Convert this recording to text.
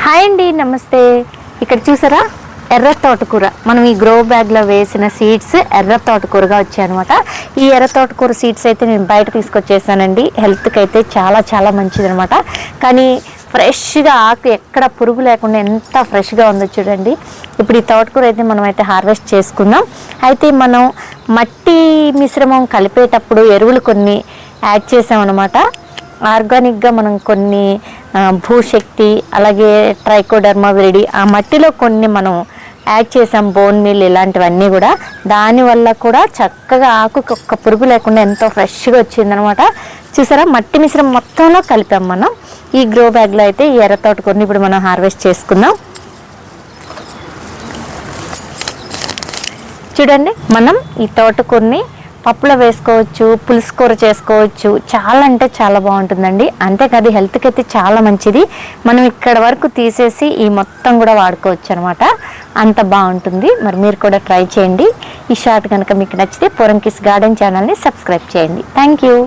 Hi అండి, నమస్తే. ఇక్కడ చూసారా ఎర్ర తోటకూర. మనం ఈ గ్రో బ్యాగ్లో వేసిన సీడ్స్ ఎర్ర తోటకూరగా వచ్చాయన్నమాట. ఈ ఎర్ర తోటకూర సీడ్స్ అయితే నేను బయట తీసుకొచ్చేసానండి. హెల్త్కి అయితే చాలా చాలా మంచిదనమాట. కానీ ఫ్రెష్గా ఆకు ఎక్కడ పురుగు లేకుండా ఎంత ఫ్రెష్గా ఉందో చూడండి. ఇప్పుడు ఈ తోటకూర అయితే మనం అయితే హార్వెస్ట్ చేసుకుందాం. అయితే మనం మట్టి మిశ్రమం కలిపేటప్పుడు ఎరువులు కొన్ని యాడ్ చేసామన్నమాట. ఆర్గానిక్గా మనం కొన్ని భూశక్తి, అలాగే ట్రైకోడర్మా విరిడి, ఆ మట్టిలో కొన్ని మనం యాడ్ చేసాం, బోన్ మీల్ ఇలాంటివన్నీ కూడా. దానివల్ల కూడా చక్కగా ఆకుకి ఒక్క పురుగు లేకుండా ఎంతో ఫ్రెష్గా వచ్చిందనమాట. చూసారా, మట్టి మిశ్రమం మొత్తంలో కలిపాం మనం. ఈ గ్రో బ్యాగ్లో అయితే ఈ ఎర్ర తోటకూరని ఇప్పుడు మనం హార్వెస్ట్ చేసుకుందాం. చూడండి, మనం ఈ తోటకూరని పప్పులో వేసుకోవచ్చు, పులుసు కూర చేసుకోవచ్చు. చాలా అంటే చాలా బాగుంటుందండి. అంతేకాదు హెల్త్కి అయితే చాలా మంచిది. మనం ఇక్కడ వరకు తీసేసి ఈ మొత్తం కూడా వాడుకోవచ్చు అనమాట. అంత బాగుంటుంది. మరి మీరు కూడా ట్రై చేయండి. ఈ షార్ట్ కనుక మీకు నచ్చితే పోరంకిస్ గార్డెన్ ఛానల్ని సబ్స్క్రైబ్ చేయండి. Thank you.